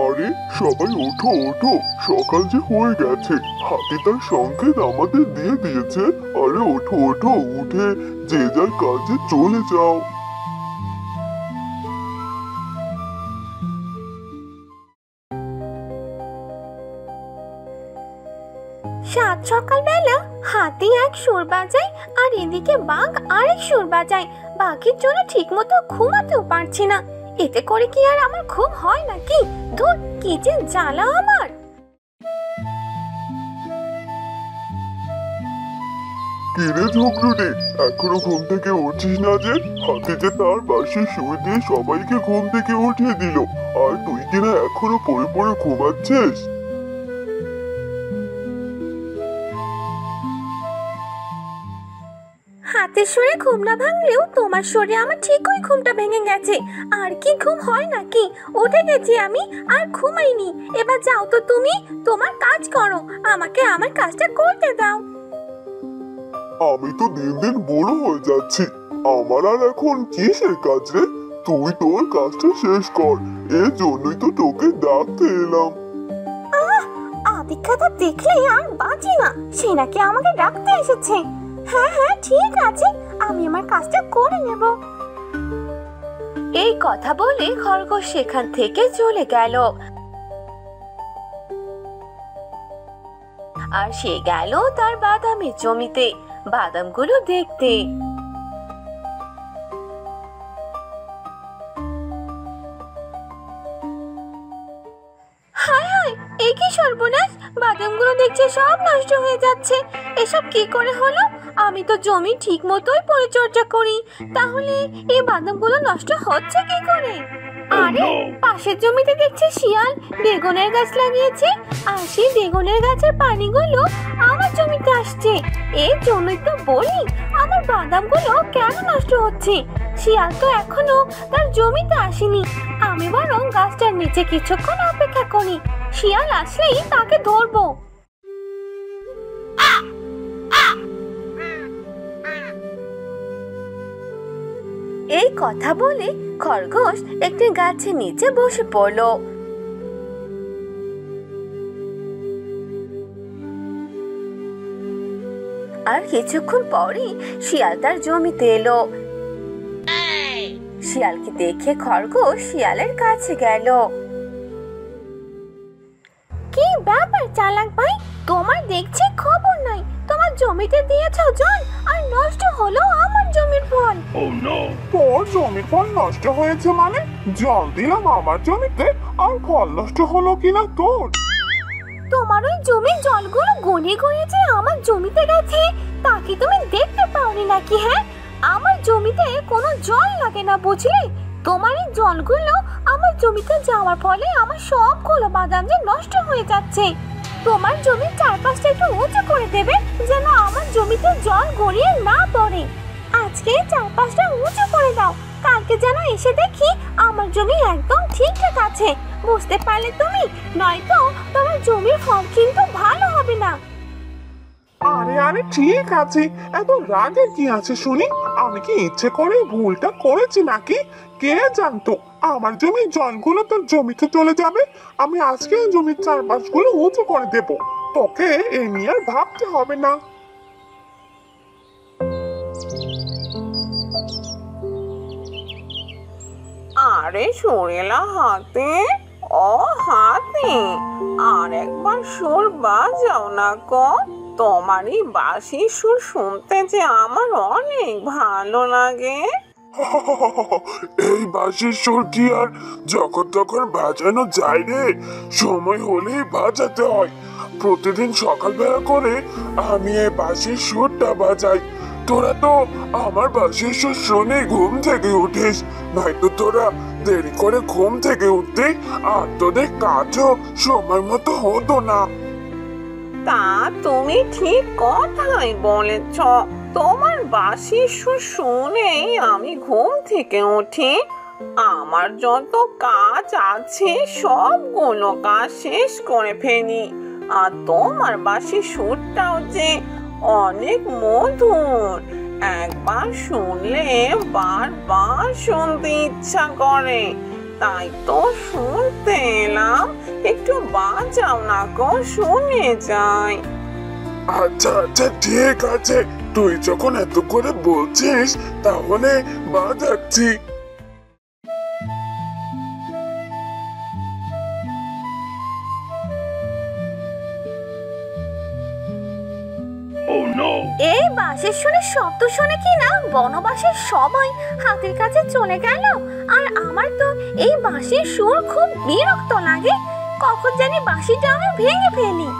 আরে সবাই ওঠো ওঠো, সকাল যে হয়ে গেছে। হাতি তার সংকেত আমাদের দিয়ে দিয়েছে। আরে ওঠো ওঠো, উঠে যে যার কাজে চলে যাও। সাত সকালবেলা হাতি এক সুর বাজায় আর এদিকে বাঘ আরেক সুর বাজায়। বাঘের জন্য ঠিক মতো ঘুমাতেও পারছি না। এতে করে কি আর আমার ঘুম হয় নাকি? ধুর, কি যে জ্বালা আমার। কিরে ঝগড়ুটে, এখনো ঘুম থেকে উঠছিস না যে? হাতি যে তার বাঁশি সুর দিয়ে সবাইকে ঘুম থেকে উঠিয়ে দিল, আর তুই কিনা এখনো পড়ে পড়ে ঘুমাচ্ছিস? হাতের সুরে ঘুম না ভাঙলেও তোমার সুরে আমার ঠিকই ঘুমটা ভেঙে গেছে। আর কি ঘুম হয় নাকি? উঠে গেছি আমি, আর ঘুমাইনি। এবার যাও তো তুমি, তোমার কাজ করো, আমাকে আমার কাজটা করতে দাও। আমি তো দিন দিন বড় হয়ে যাচ্ছি, আমার আর এখন কিসের কাজ রে? তুই তোর কাজটা শেষ কর, এর জন্যই তো তোকে ডাকতে এলাম। আদিক্ষাটা দেখলে আর বাঁচি না, সে নাকি আমাকে ডাকতে এসেছে। হ্যাঁ হ্যাঁ ঠিক আছে, আমি আমার কাজটা করে নেব। এই কথা বলে খরগোশ সেখান থেকে চলে গেল। আর সে গেল তার বাদামের জমিতে বাদামগুলো দেখতে। হায় হায়, এ কি সর্বনাশ! বাদামগুলো দেখছি সব নষ্ট হয়ে যাচ্ছে। এসব কি করে হলো? আমি তো জমি ঠিক মতোই পরিচর্যা করি, তাহলে এই বাদামগুলো নষ্ট হচ্ছে কি করে? আরে পাশের জমিতে দেখছি শিয়াল বেগুনের গাছ লাগিয়েছে, আর সেই বেগুনের গাছের পানিগুলো আমার জমিতে আসছে। এর জন্যই তো বলি আমার বাদামগুলো কেন নষ্ট হচ্ছে। শিয়াল তো এখনো তার জমিতে আসেনি, আমি বরং গাছটার নিচে কিছুক্ষণ অপেক্ষা করি। শিয়াল আসলেই তাকে ধরবো। এই কথা বলে খরগোশ একটি গাছের নিচে বসে পড়ল। আর কিছুক্ষণ পরই শিয়াল তার জমিতে এলো। শিয়ালকে দেখে খরগোশ শিয়ালের কাছে গেল। কি ব্যাপার চালাক ভাই, তোমার দেখছি খবর নাই। তোমার জমিতে দিয়েছো জল, আর নষ্ট হলো আমার জমির ফল। তোর জমির ফল নষ্ট হয়েছে মানে? জল দিলাম আমার জমিতে, আর ফল নষ্ট হলো কিনা তোর? তোমার ওই জমির জলগুলো গনিয়ে গনিয়ে যে আমার জমিতে গেছে, তা কি তুমি দেখতে পাওনি নাকি? হ্যাঁ, আমার জমিতে কোনো জল লাগে না বুঝলে। তোমার এই জলগুলো আমার জমিতে যাওয়ার ফলে আমার সবগুলো বাদাম যে নষ্ট হয়ে যাচ্ছে। তোমার জমির চারপাশটা একটু উঁচু করে দেবে, যেন আমার জমিতে জল গড়িয়ে না পড়ে। আজকে চারপাশটা উঁচু করে দাও, কালকে যেন এসে দেখি আমার জমি একদম ঠিকঠাক আছে। বুঝতে পারলে তুমি? নয়তো তোমার জমির ফল কিন্তু ভালো হবে না। আরে আরে ঠিক আছে, এত রাগের কি আছে শুনি? আমি কি ইচ্ছে করে ভুলটা করেছি নাকি? কে জানতো আমার জমির জলগুলো তোর জমিতে চলে যাবে? আমি আজকে জমির চারপাশগুলো উঁচু করে দেব, তোকে এ নিয়ে আর ভাবতে হবে না। আরে সুরেলা হাতে, ও হাতে, আর একবার সুর বাজাও না গো। তোমারই বাঁশির সুর শুনতে যে আমার অনেক ভালো লাগে। এই বাঁশির সুর কি আর যখন তখন বাজানো যায় রে? সময় হলেই বাজাতে হয়। প্রতিদিন সকালবেলা করে আমি এই বাঁশির সুরটা বাজাই। তোরা তো আমার বাঁশির সুর শুনে ঘুম থেকে উঠিস, নয়তো তোরা দেরি করে ঘুম থেকে উঠতে আর তোদের কাজও সময় মতো হতো না। তা তুমি ঠিক কথাই বলেছ। তোমার বাঁশির সুর শুনেই আমি ঘুম থেকে উঠি। আমার যত কাজ আছে সবগুলো কাজ শেষ করে ফেলি। আর তোমার বাঁশির সুরটাও যে অনেক মধুর, একবার শুনলে বারবার শুনতে ইচ্ছা করে। তাই তো শুনতে এলাম। একটু বাজাও না গো, শুনে যাই। আচ্ছা আচ্ছা ঠিক আছে, তুই যখন এত করে বলছিস তাহলে বাজাচ্ছি। এই বাঁশির সুরের শব্দ শুনে কি না বনবাসীর সবাই হাতির কাছে চলে গেল। আর আমার তো এই বাঁশির সুর খুব বিরক্ত লাগে, কখন জানি বাঁশিটা আমি ভেঙে ফেলি।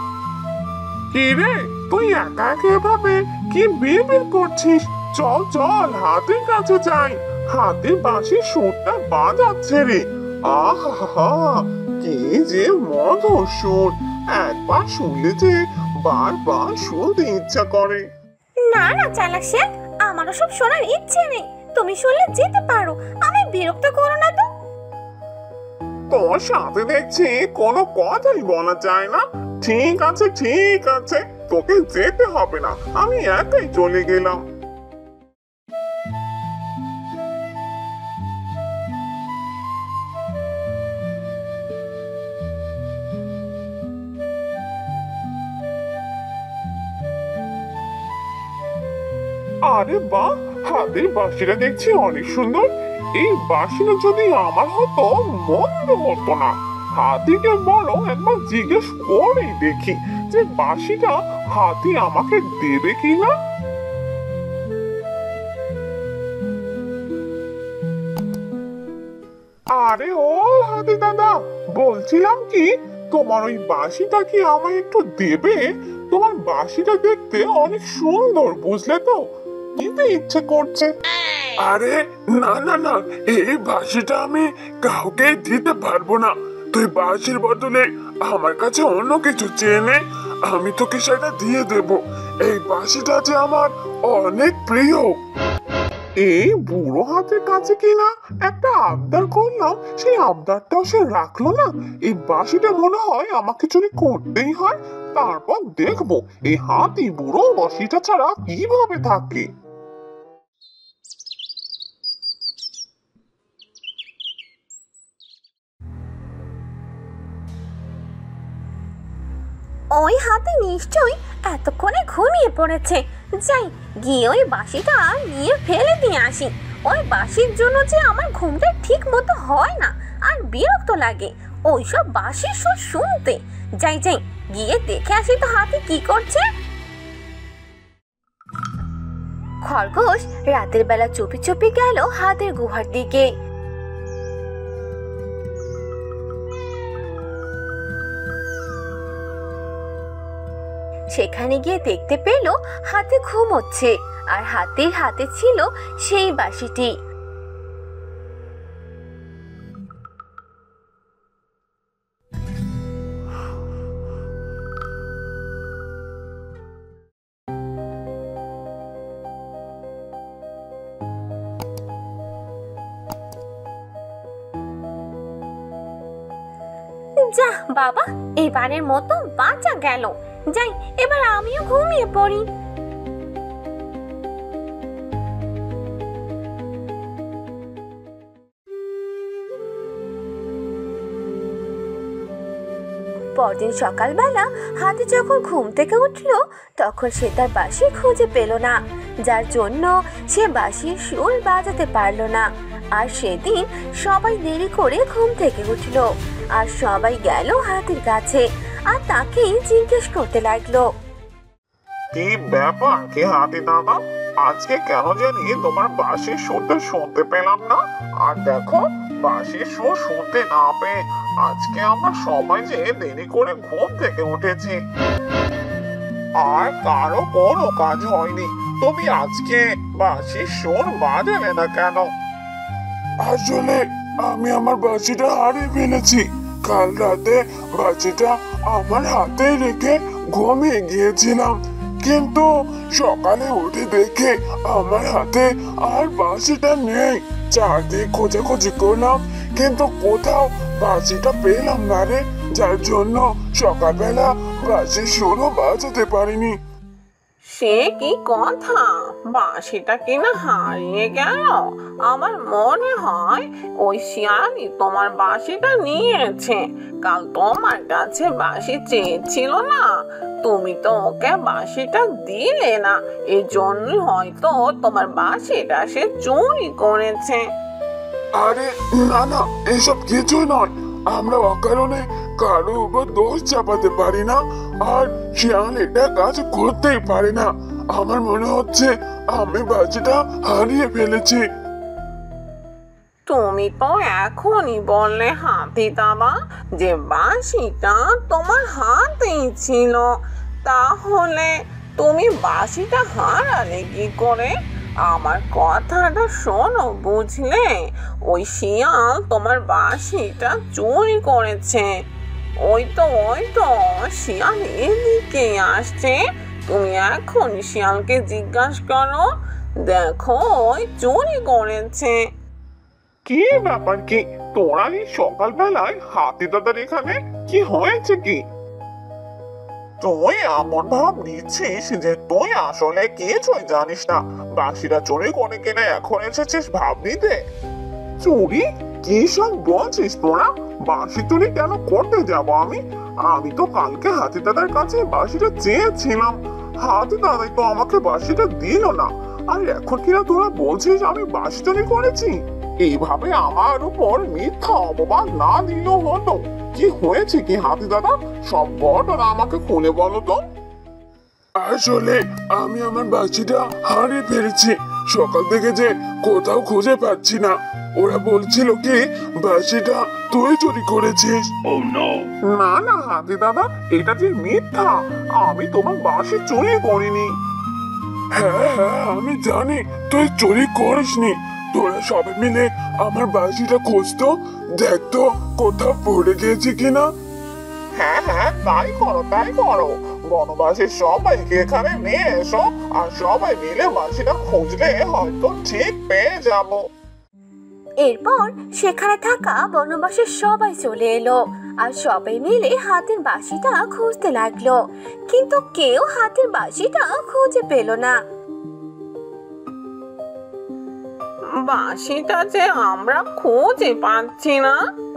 কি রে, তুই একা একা এভাবে কি বিড়বিড় করছিস? চল চল হাতির কাছে যাই, হাতির বাঁশির সুরটা বাজাচ্ছে রে। আহা, কি যে মধুর সুর, একবার শুনলে যে বারবার শুনতে ইচ্ছা করে। না না চালাক শেখ, আমারও সব শোনার ইচ্ছে নেই, তুমি শুনলে যেতে পারো, আমি বিরক্ত করো না তো। তোর সাথে দেখছি কোনো কথাই বলা যায় না। ঠিক আছে ঠিক আছে, তোকে যেতে হবে না, আমি একাই চলে গেলাম। আরে বাহ, হাতের বাঁশিটা দেখছি অনেক সুন্দর। এই বাঁশিটা যদি আমার হতো মন্দ হতো না। হাতিকে বলো একবার জিজ্ঞেস করেই দেখি যে বাঁশিটা হাতি আমাকে দেবে কিনা। আরে ও হাতি দাদা, বলছিলাম কি, তোমার ওই বাঁশিটা কি আমায় একটু দেবে? তোমার বাঁশিটা দেখতে অনেক সুন্দর, বুঝলে তো, নিতে ইচ্ছে করছে। আরে না না না, এই বাঁশিটা আমি কাউকে দিতে পারবো না। তুই বাঁশির বদলে আমার কাছে অন্য কিছু চেয়ে নে, আমি তোকে সেটা দিয়ে দেব। এই বাঁশিটা যে আমার অনেক প্রিয়। এই বুড়ো হাতের কাছে কিনা একটা আবদার করলাম, সেই আবদারটাও সে রাখলো না। এই বাঁশিটা মনে হয় আমাকে চুরি করতেই হয়, তারপর দেখবো এই হাতি বুড়ো বাঁশিটা ছাড়া কিভাবে থাকে। ওই হাতি নিশ্চয়ই এতক্ষণে ঘুমিয়ে পড়েছে, যাই গিয়ে ওই বাঁশিটা নিয়ে ফেলে দিয়ে আসি। ওই বাঁশির জন্য যে আমার ঘুমটা ঠিক মতো হয় না, আর বিরক্ত লাগে ওইসব বাঁশির সুর শুনতে। যাই যাই গিয়ে দেখে আসি তো হাতি কি করছে। খরগোশ রাতের বেলা চুপি চুপি গেল হাতের গুহার দিকে। সেখানে গিয়ে দেখতে পেল হাতি ঘুমোচ্ছে, আর হাতির হাতে ছিল সেই বাঁশিটি। যা বাবা, এবারের মতো বাঁচা গেল। যাই এবার আমিও ঘুমিয়ে পড়ি। পরদিন সকালবেলা হাতি যখন ঘুম থেকে উঠলো, তখন সে তার বাঁশি খুঁজে পেল না, যার জন্য সে বাঁশির সুর বাজাতে পারলো না। আর সেদিন সবাই দেরি করে ঘুম থেকে উঠলো, আর সবাই গেল হাতির কাছে আর তাকেই জিজ্ঞেস করতে লাগলো, কি ব্যাপার কি হাতি দাদা, আজকে কেন জানি তোমার বাঁশির সুরটা শুনতে পেলাম না। আর দেখো, বাঁশির সুর শুনতে না পেয়ে আজকে আমরা সবাই যে দেরি করে ঘুম থেকে উঠেছি, আর কারো কোনো কাজ হয়নি। তুমি আজকে বাঁশির সুর বাজালে না কেন? আসলে আমি আমার বাঁশিটা হারিয়ে ফেলেছি। কাল রাতে বাঁশিটা আমার হাতে রেখে ঘুমিয়ে গিয়েছিলাম, কিন্তু সকালে উঠে দেখে আমার হাতে আর বাঁশিটা নেই। চারদিক খোঁজাখুঁজি করলাম, কিন্তু কোথাও বাঁশিটা পেলাম না রে, যার জন্য সকালবেলা বাঁশির সুরও বাজাতে পারিনি। সে কি কথা, বাঁশিটা কিনা হারিয়ে গেল? আমার মনে হয় ওই শিয়ালই তোমার বাঁশিটা নিয়েছে। কাল তোমার কাছে বাঁশি চেয়েছিল না, তুমি তো ওকে বাঁশিটা দিলে না, এজন্য হয়তো তোমার বাঁশিটা সে চুরি করেছে। আরে না না, এসব কিছুই নয়। আমরা অকারণে কারো উপর দোষ চাপাতে পারি না, আর শিয়াল এটা কাজ করতেই পারে না। আমার মনে হচ্ছে আমি বাজিটা হারিয়ে ফেলেছি। তুমি তো এখনই বললে হাতি দাদা যে বাঁশিটা তোমার হাতেই ছিল, তাহলে তুমি বাঁশিটা হারালে কি করে? আমার কথাটা শোনো, বুঝলে? ওই শিয়াল তোমার বাঁশিটা চুরি করেছে। ওই তো শিয়াল এদিকে আসছে। তুমি এখন শিয়ালকে জিজ্ঞাসা করো, দেখো ওই চুরি করেছে। কি ব্যাপার কি? তোরা এই সকালবেলায় হাতি দাদার এখানে কি হয়েছে কি? তুই এমন ভাব নিচ্ছিস যে তুই আসলে কিছুই জানিস না। বাঁশিটা চুরি করে কিনা এখন এসেছিস ভাব নিতে। চুরি? কি সব বলছিস তোরা? বাঁশি চুরি কেন করতে যাব আমি? আমি তো কালকে হাতি দাদার কাছে বাঁশিটা চেয়েছিলাম, হাতি দাদাই তো আমাকে বাঁশিটা দিল না। আর এখন কিনা তোরা বলছিস আমি বাঁশি চুরি করেছি? এইভাবে আমার উপর মিথ্যা অপবাদ না দিলেও হতো। কি হয়েছে কি হাতি দাদা? সব ঘটনা আমাকে খুলে বলো তো। আসলে আমি আমার বাজিটা হারিয়ে ফেলেছি। সকাল থেকে যে কোথাও খুঁজে পাচ্ছি না। ওরা বলছিল কি বাজিটা তুই চুরি করেছিস। না না হাতি দাদা, এটা যে মিথ্যা। আমি তোমার বাঁশি চুরি করিনি। হ্যাঁ হ্যাঁ, আমি জানি তুই চুরি করিসনি। তোরা সবাই মিলে আমার বাজিটা খুঁজতো, দেখতো কোথাও পড়ে গিয়েছে কিনা। হ্যাঁ হ্যাঁ, তাই করো তাই করো। বনবাসীর সবাইকে এখানে নিয়ে এসো, আর সবাই মিলে বাঁশিটা খুঁজলে হয়তো ঠিক পেয়ে যাবো। এরপর সেখানে থাকা বনবাসীর সবাই চলে এলো আর সবাই মিলে হাতির বাঁশিটা খুঁজতে লাগলো, কিন্তু কেউ হাতির বাঁশিটা খুঁজে পেল না। বাঁশিটা যে আমরা খুঁজে পাচ্ছি না,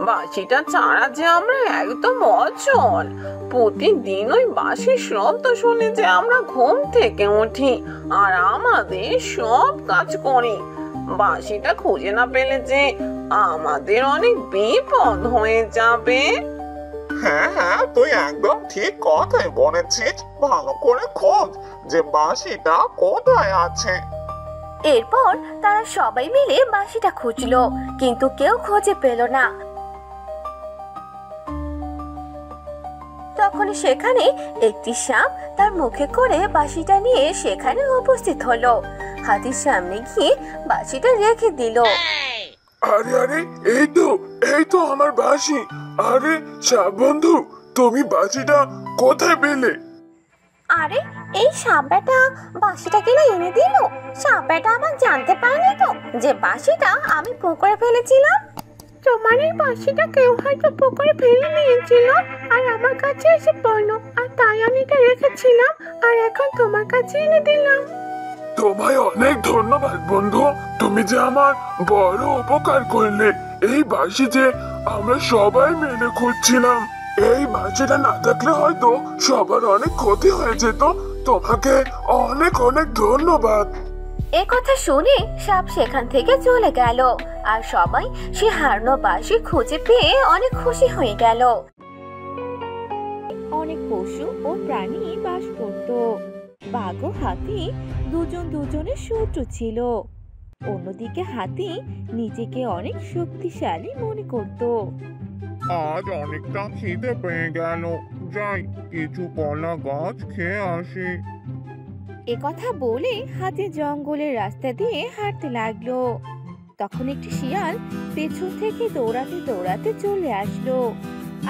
বাঁশিটা ছাড়া যে আমরা একদম অচল। প্রতিদিন ওই বাঁশির শব্দ শুনে যে আমরা ঘুম থেকে উঠি আর আমাদের সব কাজ করি। বাঁশিটা খুঁজে না পেলে যে আমাদের অনেক বিপদ হয়ে যাবে। হ্যাঁ হ্যাঁ, তুই একদম ঠিক কথাই বলেছিস। ভালো করে খোঁজ যে বাঁশিটা কোথায় আছে। এরপর তারা সবাই মিলে বাঁশিটা খুঁজলো, কিন্তু কেউ খুঁজে পেল না। তখন সেখানে একটি সাপ তার মুখে করে বাঁশিটা নিয়ে সেখানে উপস্থিত হলো। হাতির সামনে গিয়ে বাঁশিটা রেখে দিল। আরে আরে, এই তো আমার বাঁশি। আরে সাপ বন্ধু, তুমি বাঁশিটা কোথায় পেলে? আরে এই সাপটা বাঁশিটা কিনা এনে দিল। সাপটা আমার জানতে পারেনি তো যে বাঁশিটা আমি পুকুরে ফেলেছিলাম। তোমার এই বাঁশিটা কেউ হয়তো পুকুরে ফেলে নিয়েছিল আর আমার কাছে এসে পড়লো, আর তাই আমি এটা রেখেছিলাম আর এখন তোমার কাছে এনে দিলাম। তোমায় অনেক ধন্যবাদ বন্ধু, তুমি যে আমার বড় উপকার করলে। এই বাঁশি যে আমরা সবাই মিলে খুঁজছিলাম, এই বাঁশিটা না থাকলে হয়তো সবার অনেক ক্ষতি হয়ে যেত। তোমাকে অনেক অনেক ধন্যবাদ। এ কথা শুনে সাপ সেখান থেকে চলে গেল আর সবাই সে হারানো বাঁশি খুঁজে পেয়ে অনেক খুশি হয়ে গেল। অনেক পশু ও প্রাণী বাস করত। বাঘ ও হাতি দুজন দুজনের শত্রু ছিল। অন্যদিকে হাতি নিজেকে অনেক শক্তিশালী মনে করত। আজ অনেকটা খিদে পেয়ে গেল, যাই কিছু কলা গাছ খেয়ে আসি। এ কথা বলে হাতি জঙ্গলের রাস্তা দিয়ে হাঁটতে লাগলো। তখন একটি শিয়াল পেছন থেকে দৌড়াতে দৌড়াতে চলে আসলো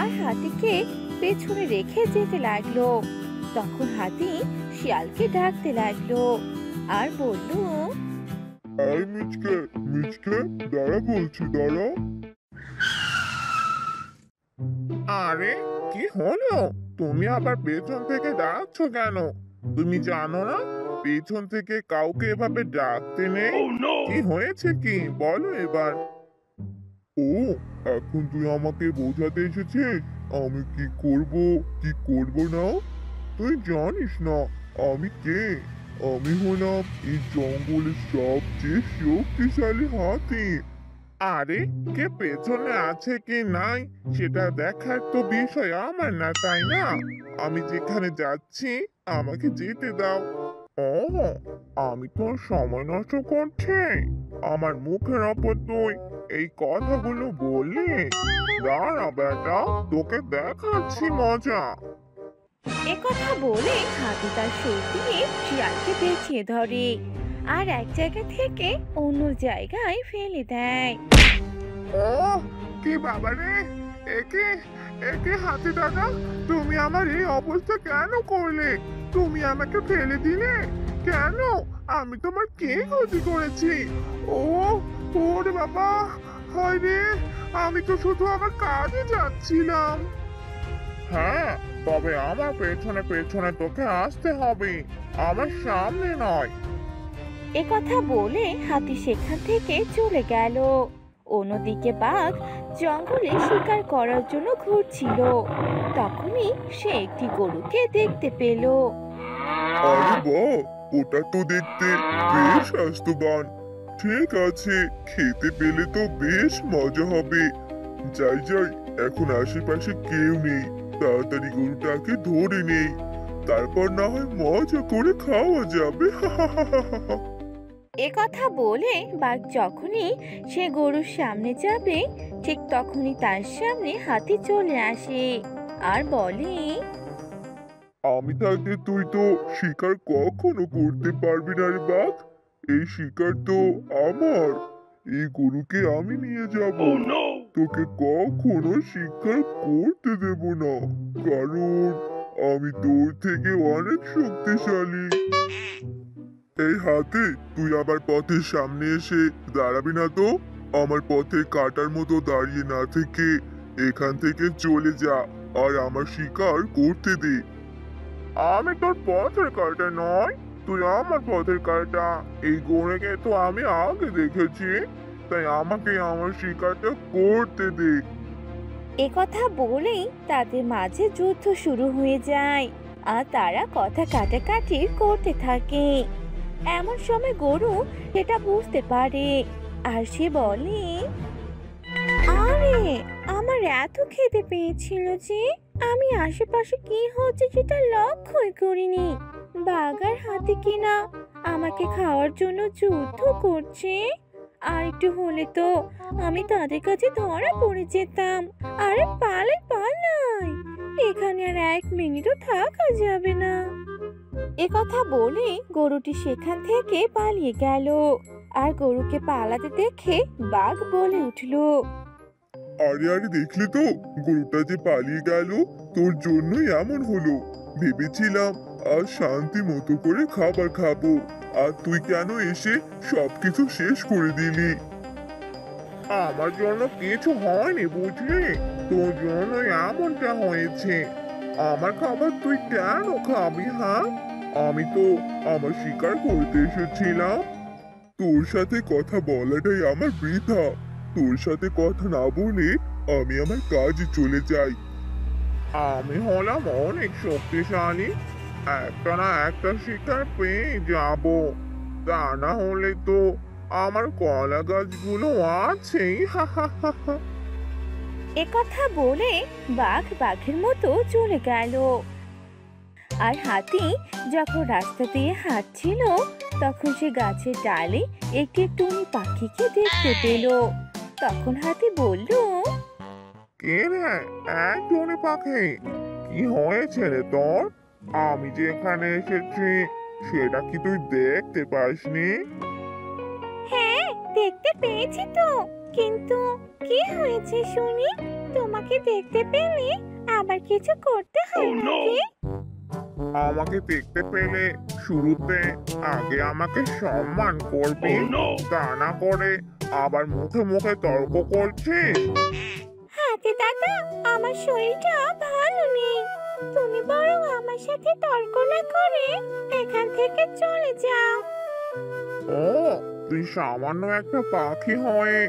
আর হাতিকে পেছনে রেখে যেতে লাগলো। তখন হাতি শিয়ালকে ডাকতে লাগলো আর বলল, এই মিচকে মিচকে, দাঁড়া বলছি, দাঁড়া। আরে কি হলো? তুমি আবার পেছন থেকে ডাকছো কেন? তুমি জানো না পেছন থেকে কাউকে এভাবে ডাকতে নেই। কি হয়েছে কি বলো এবার। ও, এখন তুই আমাকে বোঝাতে এসেছিস আমি কি করব কি করব না? তুই জানিস না আমি কে? আমি হলাম এই জঙ্গলের সবচেয়ে শক্তিশালী হাতি। আরে কে পেছনে আছে কি নাই সেটা দেখার তো বিষয় আমার না, তাই না? আমি যেখানে যাচ্ছি আমাকে যেতে দাও। ও, আমি তোর সময় নষ্ট করছি? আমার মুখের ওপর তুই এই কথাগুলো বললি? দাঁড়া বেটা, তোকে দেখাচ্ছি মজা। একথা বলে হাতি তার সুর দিয়ে শিয়ালকে পেঁচিয়ে ধরে আর এক জায়গা থেকে অন্য জায়গায় ফেলে দেয়। ও কি বাবা রে, একে একে হাতি দাদা, তুমি আমার এই অবস্থা কেন করলে? তুমি আমাকে ফেলে দিলে কেন? আমি তোমার কি ক্ষতি করেছি? ও ওরে বাবা, হয় রে, আমি তো শুধু আমার কাজে যাচ্ছিলাম। হ্যাঁ, তবে আমার পেছনে পেছনে তোকে আসতে হবে, আমার সামনে নয়। একথা বলে হাতি সেখান থেকে চলে গেল। অন্যদিকে বাঘ জঙ্গলে শিকার করার জন্য ঘুরছিল। তখনই সে একটি গরুকে দেখতে পেল। আরে বাহ, ওটা তো দেখতে বেশ স্বাস্থ্যবান। ঠিক আছে, খেতে পেলে তো বেশ মজা হবে। যাই যাই, এখন আশেপাশে কেউ নেই, তাড়াতাড়ি গরুটাকে ধরে নেই, তারপর না হয় মজা করে খাওয়া যাবে। একথা বলে বাঘ যখনই সে গরুর সামনে যাবে ঠিক তখনই তার সামনে হাতি চলে আসে আর বলে, আমি থাকতে তুই তো শিকার কখনো করতে পারবি না রে বাঘ। এই শিকার তো আমার, এই গরুকে আমি নিয়ে যাব। তোকে কখনো শিকার করতে দেব না, কারণ আমি তোর থেকে অনেক শক্তিশালী। এই হাতে, তুই আবার পথের সামনে এসে দাঁড়াবি না তো? আমার পথে কাটার মতো দাঁড়িয়ে না থেকে এখান থেকে চলে যা আর আমার শিকার করতে দে। আমি তোর পথের কাঁটা নয়, তুই আমার পথের কাঁটা। এই গরুকে তো আমি আগে দেখেছি, তাই আমাকে আমার শিকারটা করতে দে। একথা বলেই তাদের মাঝে যুদ্ধ শুরু হয়ে যায় আর তারা কথা কাটাকাটি করতে থাকে। এমন সময় গরু সেটা বুঝতে পারে আর সে বলে, আরে আমার এত খেতে পেয়েছিল যে আমি আশেপাশে কি হচ্ছে সেটা লক্ষ্যই করিনি। বাঘ আর হাতি কিনা আমাকে খাওয়ার জন্য যুদ্ধ করছে। আর একটু হলে তো আমি তাদের কাছে ধরা পড়ে যেতাম। আরে পালাই পালাই, এখানে আর এক মিনিটও থাকা যাবে না। একথা বলে গরুটি সেখান থেকে পালিয়ে গেল। আর গরুকে পালাতে দেখে বাঘ বলে উঠল, আরে আরে, দেখলি তো গরুটা যে পালিয়ে গেল, তোর জন্যই এমন হলো। ভেবেছিলাম আজ শান্তি মতো করে খাবার খাবো, আর তুই কেন এসে সবকিছু শেষ করে দিলি? আমার জন্য কিছু হয়নি বুঝলি, তোর জন্য এমনটা হয়েছে। আমার খাবার তুই কেন খাবি? হ্যাঁ, আমি তো আমার শিকার করতে এসেছিলাম। তোর সাথে কথা বলাটাই আমার বৃথা। তোর সাথে কথা না বলে আমি আমার কাজে চলে যাই। আমি হলাম অনেক শক্তিশালী, একটা না একটা শিকার পেয়ে যাব। তা না হলে তো আমার কলা গাছগুলো আছেই। হা হা হা হা। একথা বলে বাঘ বাঘের মতো চলে গেল। আর হাতি যখন রাস্তা দিয়ে হাঁটছিল তখন সে গাছের ডালে একটি টুনি পাখিকে দেখতে পেল। তখন হাতি বলল, কে রে, এক টুনি পাখি, কি হয়েছে রে তোর? আমি যে এখানে এসেছি সেটা কি তুই দেখতে পাসনি? হ্যাঁ দেখতে পেয়েছি তো, কিন্তু কি হয়েছে শুনি? তোমাকে দেখতে পেলে আবার কিছু করতে হয় নাকি? আমাকে দেখতে পেলে শুরুতে আগে আমাকে সম্মান করবি, তা না করে আবার মুখে মুখে তর্ক করছিস। হাতি দাদা, আমার শরীরটা ভালো নেই, তুমি বরং আমার সাথে তর্ক না করে এখান থেকে চলে যাও। ও, তুই সামান্য একটা পাখি হয়ে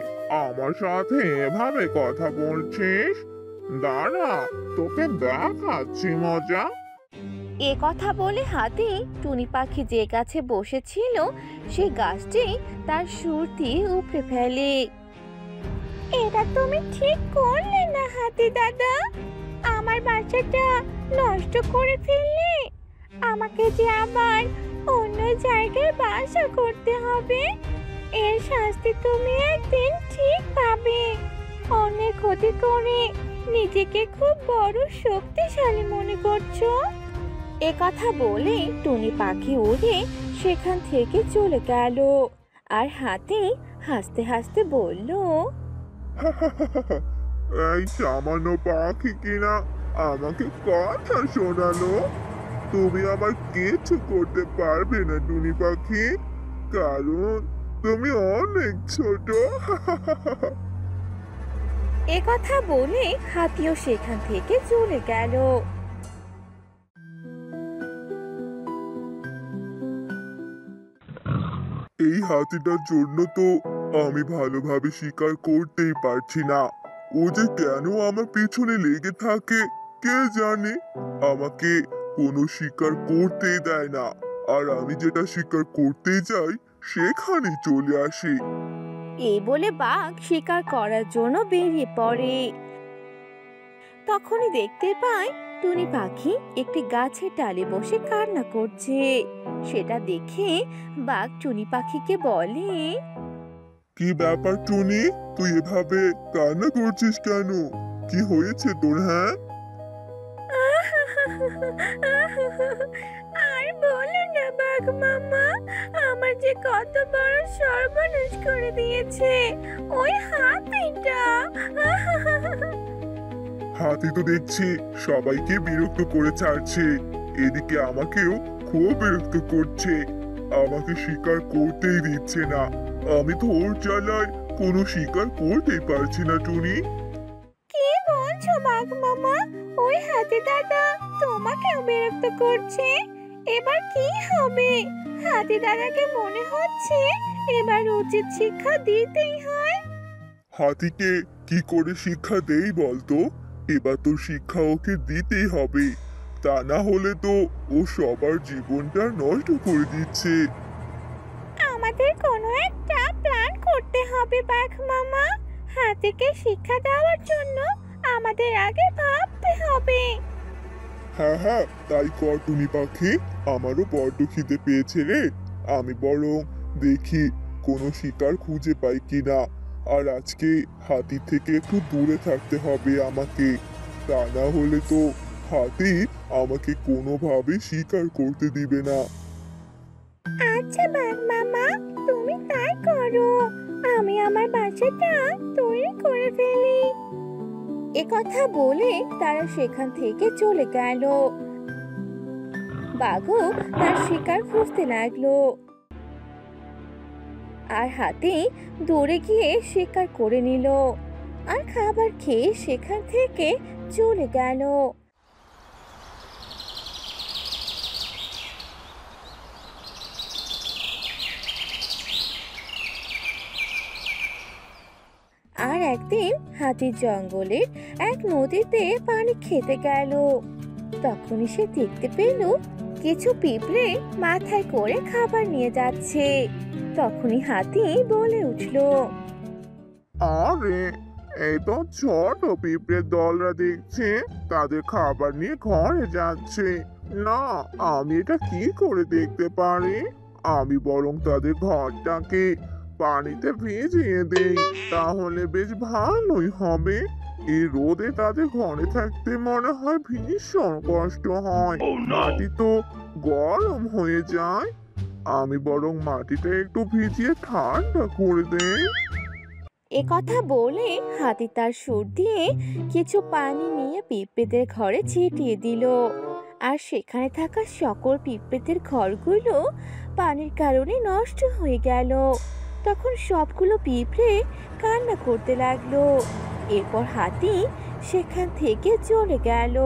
আমার সাথে এভাবে কথা বলছিস? দাঁড়া, তোকে দেখাচ্ছি মজা। এ কথা বলে হাতি টুনি পাখি যে গাছে বসেছিল সেই গাছটি তার সুর দিয়ে উপড়ে ফেলে। এটা তুমি ঠিক করলে না হাতি দাদা, আমার বাচ্চাটা নষ্ট করে ফেললে। আমাকে যে আবার অন্য জায়গায় বাসা করতে হবে, এর শাস্তি তুমি একদিন ঠিক পাবে। অনেক ক্ষতি করে নিজেকে খুব বড় শক্তিশালী মনে করছো। এ কথা বলে টুনি পাখি উড়ে সেখান থেকে চলে গেল। আর হাতি হাসতে হাসতে বলল, এই সামান্য পাখি কিনা আমাকে কথা শোনালো? তুমি আমার কিছু করতে পারবে না টুনি পাখি, কারণ তুমি অনেক ছোট। এ কথা বলে হাতিও সেখান থেকে চলে গেল। এই হাতিটার জন্য তো আমি ভালোভাবে শিকার করতেই পারছি না। ও যে কেন আমার পেছনে লেগে থাকে কে জানে, আমাকে কোনো শিকার করতেই দেয় না, আর আমি যেটা শিকার করতে যাই সেখানে চলে আসে। এই বলে বাঘ শিকার করার জন্য বেরিয়ে পড়ে। তখনই দেখতে পায় টুনি পাখি একটি গাছের ডালে বসে কান্না করছে। সেটা দেখে বাঘ টুনি পাখিকে বলে, কি ব্যাপার টুনি, তুই এভাবে কান্না করছিস কেন? কি হয়েছে তোর? হ্যাঁ, আর বলো না বাঘ মামা, আমার যে কত বড় সর্বনাশ করে দিয়েছে ওই হাতিটা। হাতি তো দেখছি সবাইকে বিরক্ত করে ছাড়ছে, এদিকে আমাকেও খুব বিরক্ত করছে। আমাকে শিকার করতেই দিচ্ছে না। আমি তো ওর জ্বালায় কোনো শিকার করতেই পারছি না টুনি। কি বলছো বাঘ মামা? ওই হাতি দাদা তোমাকেও বিরক্ত করছে? এবার কি হবে? হাতি দাদাকে মনে হচ্ছে এবার উচিত শিক্ষা দিতেই হয়। হাতিকে কি করে শিক্ষা দেই বলতো? এবার তো শিক্ষা ওকে দিতেই হবে, তা না হলে তো ও সবার জীবনটা নষ্ট করে দিচ্ছে। আমাদের কোনো একটা প্ল্যান করতে হবে বাঘ মামা। হাতিকে শিক্ষা দেওয়ার জন্য আমাদের আগে ভাবতে হবে। হ্যাঁ হ্যাঁ, তাই কর টুনি পাখি, আমারও বড্ড খিদে পেয়েছে রে। আমি বরং দেখি কোনো শিকার খুঁজে পাই কিনা। আর আজকে হাতি থেকে একটু দূরে থাকতে হবে আমাকে, তা না হলে তো হাতি আমাকে কোনোভাবে শিকার করতে দিবে না। আচ্ছা বাঘ মামা, তুমি তাই করো, আমি আমার বাসাটা তৈরি করে ফেলি। এ কথা বলে তারা সেখান থেকে চলে গেল। বাঘও তার শিকার খুঁজতে লাগলো, আর হাতি দৌড়ে গিয়ে শিকার করে নিল আর খাবার খেয়ে সেখান থেকে চলে গেল। আর একদিন হাতি জঙ্গলের এক নদীতে পানি খেতে গেল। তখনই সে দেখতে পেল কিছু পিঁপড়ে মাথায় করে খাবার নিয়ে যাচ্ছে। তখনই হাতি বলে উঠল, আরে, এই তো ছোট পিঁপড়ের দলরা দেখছে তাদের খাবার নিয়ে ঘরে যাচ্ছে। না, আমি এটা কি করে দেখতে পারি? আমি বরং তাদের ঘরটাকে পানিতে ভিজিয়ে দেই, তাহলে বেশ ভালোই হবে। এই রোদে তাদের ঘরে থাকতে মনে হয় ভীষণ কষ্ট হয়, মাটি তো গরম হয়ে যায়। আমি বরং মাটিটা একটু ভিজিয়ে ঠান্ডা করে দেই। এ কথা বলে হাতি তার সুর দিয়ে কিছু পানি নিয়ে পিঁপড়েদের ঘরে ছিটিয়ে দিল। আর সেখানে থাকা সকল পিঁপড়েদের ঘরগুলো পানির কারণে নষ্ট হয়ে গেল। তখন সবগুলো পিঁপড়ে কান্না করতে লাগলো। এরপর হাতি সেখান থেকে চলে গেল।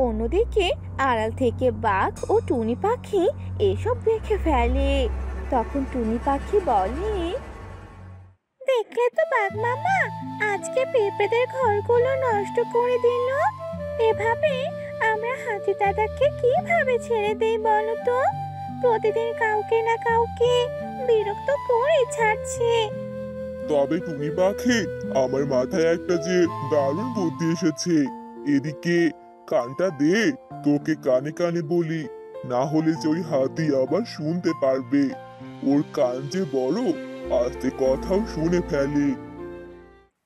অন্যদিকে আড়াল থেকে বাঘ ও টুনি পাখি এসব দেখে ফেলে। তখন টুনি পাখি বলে, দেখলে তো বাঘ মামা আজকে পিঁপড়েদের ঘরগুলো নষ্ট করে দিল। এভাবে আমরা হাতি দাদাকে কিভাবে ছেড়ে দেই বলো তো? প্রতিদিন কাউকে না কাউকে বিরক্ত করে ছাড়ছে। তবে টুনি পাখি, আমার মাথায় একটা যে দারুণ বুদ্ধি এসেছে। এদিকে কানটা দে, তোকে কানে কানে বলি, না হলে যে ওই হাতি আবার শুনতে পারবে। ওর কান যে বড়, আস্তে কথাও শুনে ফেলে।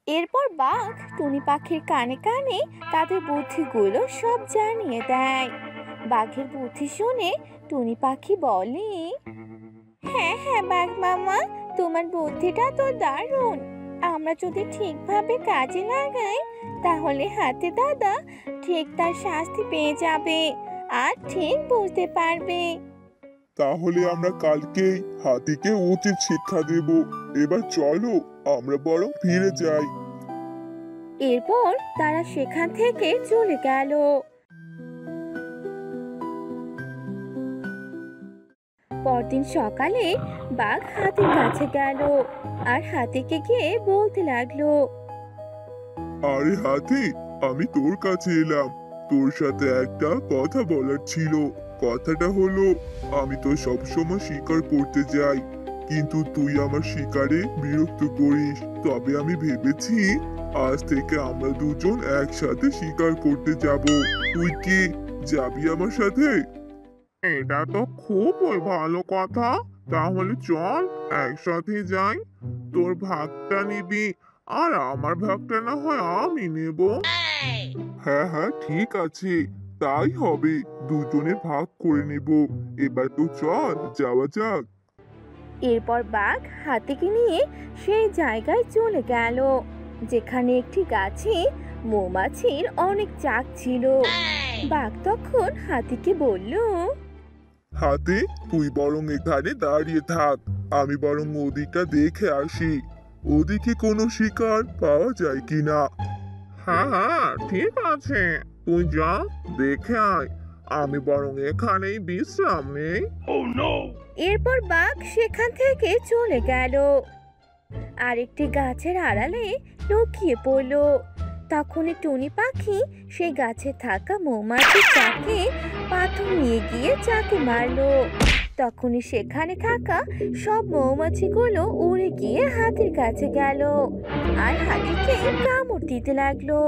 এরপর বাঘ টুনি পাখির কানে কানে তাদের বুদ্ধিগুলো সব জানিয়ে দেয়। বাঘের বুদ্ধি শুনে টুনি পাখি বলে, হ্যাঁ হ্যাঁ বাঘ মামা, তোমার বুদ্ধিটা তো দারুণ। আমরা যদি ঠিকভাবে কাজে লাগাই তাহলে হাতি দাদা ঠিক তার শাস্তি পেয়ে যাবে আর ঠিক বুঝতে পারবে। তাহলে আমরা কালকেই হাতিকে উচিত শিক্ষা দেব। এবার চলো আমরা বরং ফিরে যাই। এরপর তারা সেখান থেকে চলে গেল। পরদিন সকালে বাঘ হাতির কাছে গেল আর হাতিকে গিয়ে বলতে লাগলো, আরে হাতি, আমি তোর কাছে এলাম। তোর সাথে একটা কথা বলার ছিল। কথাটা হলো, আমি তো সবসময় শিকার করতে যাই, কিন্তু তুই আমার শিকারে বিরক্ত করিস। তবে আমি ভেবেছি আজ থেকে আমরা দুজন একসাথে শিকার করতে যাব। তুই কি যাবি আমার সাথে? এটা তো খুবই ভালো কথা। তাহলে চল একসাথে যাই। তোর ভাগটা নিবি আর আমার ভাগটা না হয় আমি নেব। হ্যাঁ হ্যাঁ, ঠিক আছে, তাই হবে। দুজনে ভাগ করে নেব। এবার তো চল যাওয়া যাক। এরপর বাঘ হাতিকে নিয়ে সেই জায়গায় চলে গেল যেখানে একটি গাছে মৌমাছির অনেক চাক ছিল। বাঘ তখন হাতিকে বলল, হাতি, তুই বরং এখানে দাঁড়িয়ে থাক, আমি বরং ওদিকটা দেখে আসি। ওদিকে কোনো শিকার পাওয়া যায় কিনা। হ্যাঁ হ্যাঁ, ঠিক আছে, তুই যা দেখে আয়। আমি বরং এখানেই বিশ্রাম নেই। এরপর বাঘ সেখান থেকে চলে গেল আর একটি গাছের আড়ালে লুকিয়ে পড়ল। তখনই টুনি পাখি সেই গাছে থাকা মৌমাছির চাকে পাথর নিয়ে গিয়ে চাকে মারলো। তখনই সেখানে থাকা সব মৌমাছিগুলো উড়ে গিয়ে হাতির কাছে গেল আর হাতিকে কামড় দিতে লাগলো।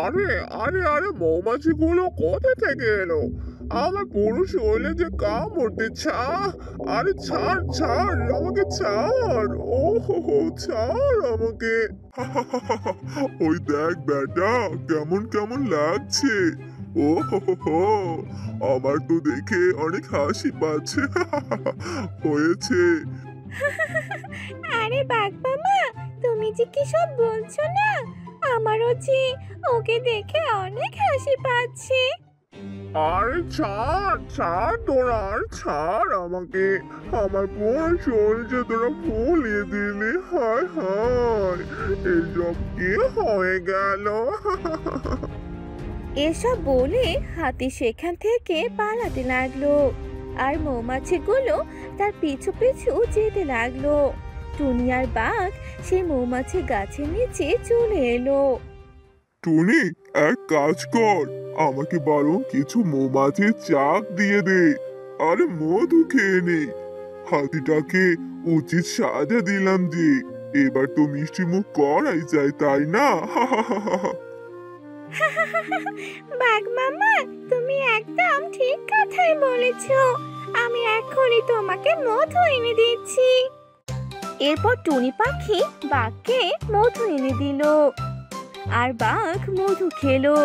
আরে আরে আরে, মৌমাছিগুলো কোথা থেকে এলো? আমার পুরো শরীরে যে কামড় দিচ্ছে। আরে ছাড় ছাড়, আমাকে ছাড়। ও হো, ছাড় আমাকে। ওই দেখ বেটা, কেমন কেমন লাগছে। ও হো, আমার তো দেখে অনেক হাসি পাচ্ছে। হয়েছে। আরে বাঘ মামা, তুমি যে কি সব বলছো না, আমারও যে ওকে দেখে অনেক হাসি পাচ্ছে। আরে ছাড় ছাড় তোরা, আর ছাড় আমাকে। আমার পুরো শরীর যে তোরা ফুলিয়ে দিলি। হায় হায়, এসব কি হয়ে গেল? এসব বলে হাতি সেখান থেকে পালাতে লাগলো আর মৌমাছিগুলো তার পিছু পিছু যেতে লাগলো। টুনি আর বাঘ সেই মৌমাছি গাছের নিচে চলে এলো। টুনি, এক কাজ কর, আমাকে বরং কিছু মৌমাছির চাক দিয়ে দে। আরে মধু খেয়ে নে। হাতিটাকে উচিত সাজা দিলাম যে, এবার তো মিষ্টি মুখ করাই যায়, তাই না? বাঘ মামা, তুমি একদম ঠিক কথাই বলেছো। আমি এখনই তোমাকে মধু এনে দিচ্ছি। এরপর টুনি পাখি বাঘকে মধু এনে দিল আর বাঘ মধু খেলো।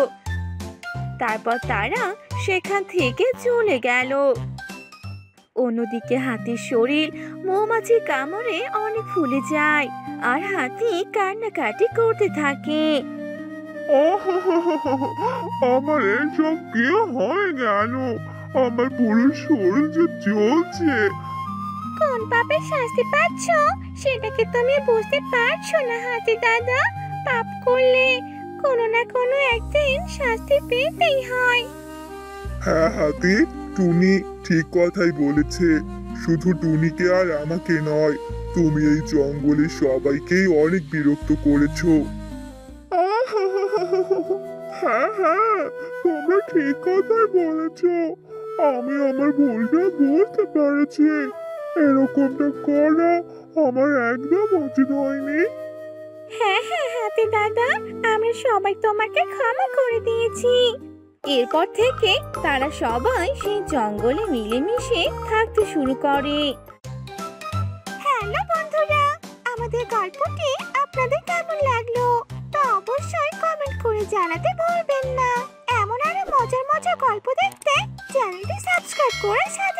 তারপর তারা সেখান থেকে চলে গেল। অন্যদিকে হাতির শরীর মৌমাছির কামড়ে অনেক ফুলে যায় আর হাতি কান্নাকাটি করতে থাকে। ও হো হো হো হো হো, আমার এসব কি হয়ে গেল? আমার পুরো শরীর যে জ্বলছে। কোন পাপের শাস্তি পাচ্ছ সেটা কি তুমি বুঝতে পারছো না হাতি দাদা? পাপ করলে না কোনো একদিন শাস্তি পেতেই হয়। হ্যাঁ হাতি, টুনি ঠিক কথাই বলেছে। শুধু টুনিকে আর আমাকে নয়, তুমি এই জঙ্গলের সবাইকেই অনেক বিরক্ত করেছো। হ্যাঁ হ্যাঁ, তোমরা ঠিক কথাই বলেছো। আমি আমার ভুলটা বুঝতে পেরেছি। এরকমটা করা আমার একদম উচিত হয়নি। হ্যাঁ হ্যাঁ হাতি দাদা, আমরা সবাই তোমাকে ক্ষমা করে দিয়েছি। এরপর থেকে তারা সবাই সেই জঙ্গলে মিলেমিশে থাকতে শুরু করে। হ্যালো বন্ধুরা, আমাদের গল্পটি আপনাদের কেমন লাগলো তা অবশ্যই কমেন্ট করে জানাতে ভুলবেন না। এমন আরো মজার মজার গল্প দেখতে চ্যানেলটি সাবস্ক্রাইব করে সাথে